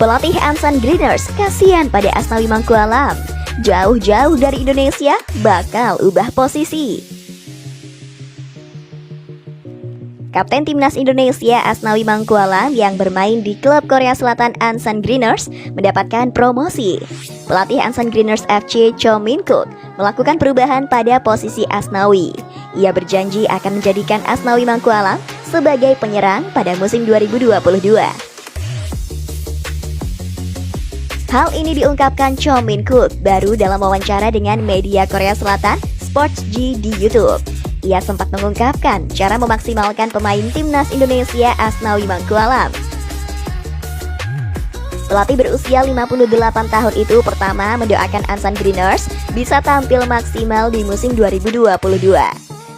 Pelatih Ansan Greeners kasihan pada Asnawi Mangkualam. Jauh-jauh dari Indonesia bakal ubah posisi. Kapten Timnas Indonesia Asnawi Mangkualam yang bermain di klub Korea Selatan Ansan Greeners mendapatkan promosi. Pelatih Ansan Greeners FC Cho Min-kuk melakukan perubahan pada posisi Asnawi. Ia berjanji akan menjadikan Asnawi Mangkualam sebagai penyerang pada musim 2022. Hal ini diungkapkan Cho Min-kuk baru dalam wawancara dengan media Korea Selatan Sports G di YouTube. Ia sempat mengungkapkan cara memaksimalkan pemain Timnas Indonesia Asnawi Mangkualam. Pelatih berusia 58 tahun itu pertama mendoakan Ansan Greeners bisa tampil maksimal di musim 2022.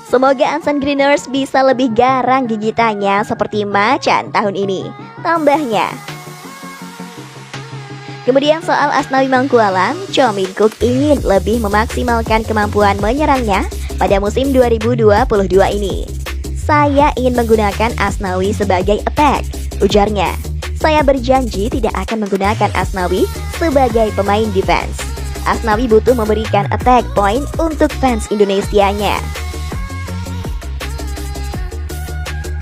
Semoga Ansan Greeners bisa lebih garang gigitannya seperti macan tahun ini, tambahnya. Kemudian soal Asnawi Mangkualam, Cho Min-kuk ingin lebih memaksimalkan kemampuan menyerangnya pada musim 2022 ini. Saya ingin menggunakan Asnawi sebagai attack, ujarnya. Saya berjanji tidak akan menggunakan Asnawi sebagai pemain defense. Asnawi butuh memberikan attack point untuk fans Indonesianya.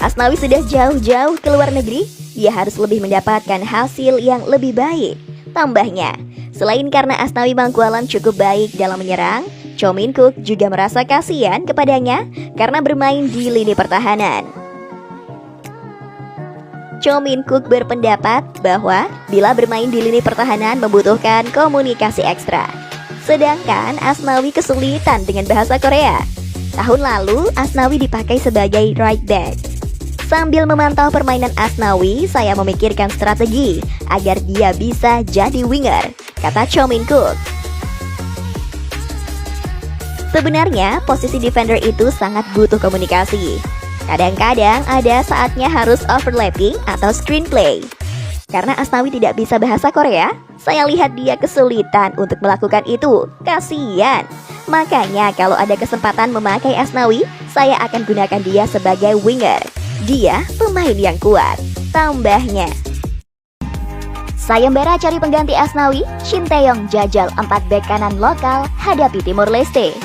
Asnawi sudah jauh-jauh ke luar negeri, dia harus lebih mendapatkan hasil yang lebih baik, tambahnya. Selain karena Asnawi Mangkualam cukup baik dalam menyerang, Cho Min-kuk juga merasa kasihan kepadanya karena bermain di lini pertahanan. Cho Min-kuk berpendapat bahwa bila bermain di lini pertahanan membutuhkan komunikasi ekstra. Sedangkan Asnawi kesulitan dengan bahasa Korea. Tahun lalu, Asnawi dipakai sebagai right back. Sambil memantau permainan Asnawi, saya memikirkan strategi agar dia bisa jadi winger, kata Cho Min-kuk. Sebenarnya, posisi defender itu sangat butuh komunikasi. Kadang-kadang ada saatnya harus overlapping atau screenplay. Karena Asnawi tidak bisa bahasa Korea, saya lihat dia kesulitan untuk melakukan itu. Kasian. Makanya kalau ada kesempatan memakai Asnawi, saya akan gunakan dia sebagai winger. Dia pemain yang kuat, tambahnya. Sayembara cari pengganti Asnawi, Shin Tae-yong jajal 4 bek kanan lokal hadapi Timor Leste.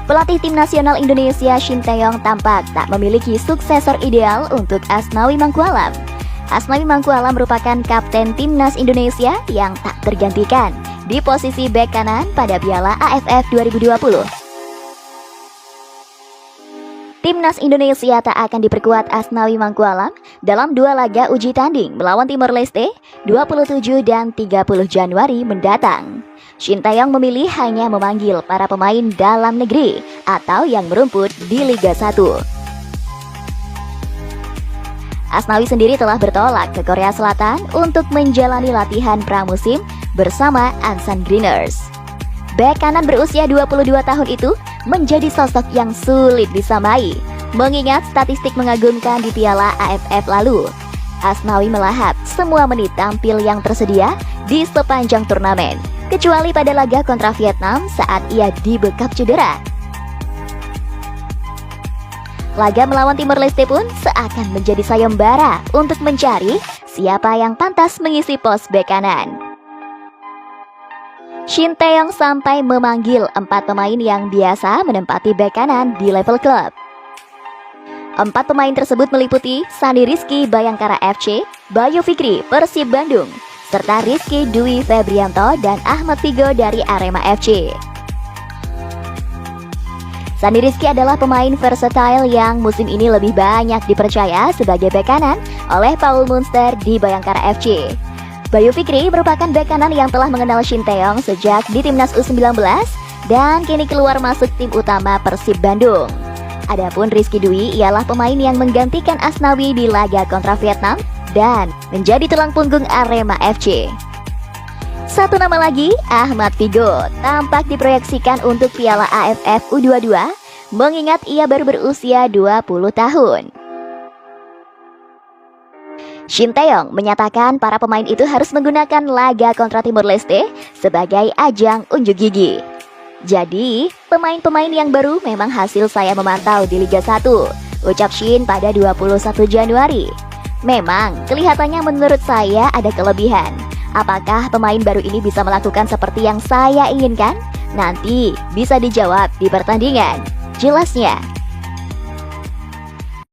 Pelatih tim nasional Indonesia Shin Tae-yong tampak tak memiliki suksesor ideal untuk Asnawi Mangkualam. Asnawi Mangkualam merupakan kapten timnas Indonesia yang tak tergantikan di posisi bek kanan pada Piala AFF 2020. Timnas Indonesia tak akan diperkuat Asnawi Mangkualam dalam 2 laga uji tanding melawan Timor Leste 27 dan 30 Januari mendatang. Shin Tae-yong memilih hanya memanggil para pemain dalam negeri atau yang merumput di Liga 1. Asnawi sendiri telah bertolak ke Korea Selatan untuk menjalani latihan pramusim bersama Ansan Greeners. Bek kanan berusia 22 tahun itu menjadi sosok yang sulit disamai, mengingat statistik mengagumkan di Piala AFF lalu. Asnawi melahap semua menit tampil yang tersedia di sepanjang turnamen, kecuali pada laga kontra Vietnam saat ia dibekap cedera. Laga melawan Timor Leste pun seakan menjadi sayembara untuk mencari siapa yang pantas mengisi pos bek kanan. Shin Tae-yong sampai memanggil 4 pemain yang biasa menempati bek kanan di level klub. 4 pemain tersebut meliputi Sandi Rizky Bayangkara FC, Bayu Fikri Persib Bandung, serta Rizky Dwi Febrianto dan Ahmad Figo dari Arema FC. Sandi Rizky adalah pemain versatile yang musim ini lebih banyak dipercaya sebagai bek kanan oleh Paul Munster di Bayangkara FC. Bayu Fikri merupakan bek kanan yang telah mengenal Shin Tae-yong sejak di Timnas U19 dan kini keluar masuk tim utama Persib Bandung. Adapun Rizky Dwi ialah pemain yang menggantikan Asnawi di laga kontra Vietnam dan menjadi tulang punggung Arema FC. Satu nama lagi, Ahmad Figo, tampak diproyeksikan untuk Piala AFF U22, mengingat ia baru berusia 20 tahun. Shin Tae-yong menyatakan para pemain itu harus menggunakan laga kontra Timor Leste sebagai ajang unjuk gigi. Jadi, pemain-pemain yang baru memang hasil saya memantau di Liga 1, ucap Shin pada 21 Januari. Memang, kelihatannya menurut saya ada kelebihan. Apakah pemain baru ini bisa melakukan seperti yang saya inginkan? Nanti bisa dijawab di pertandingan. Jelasnya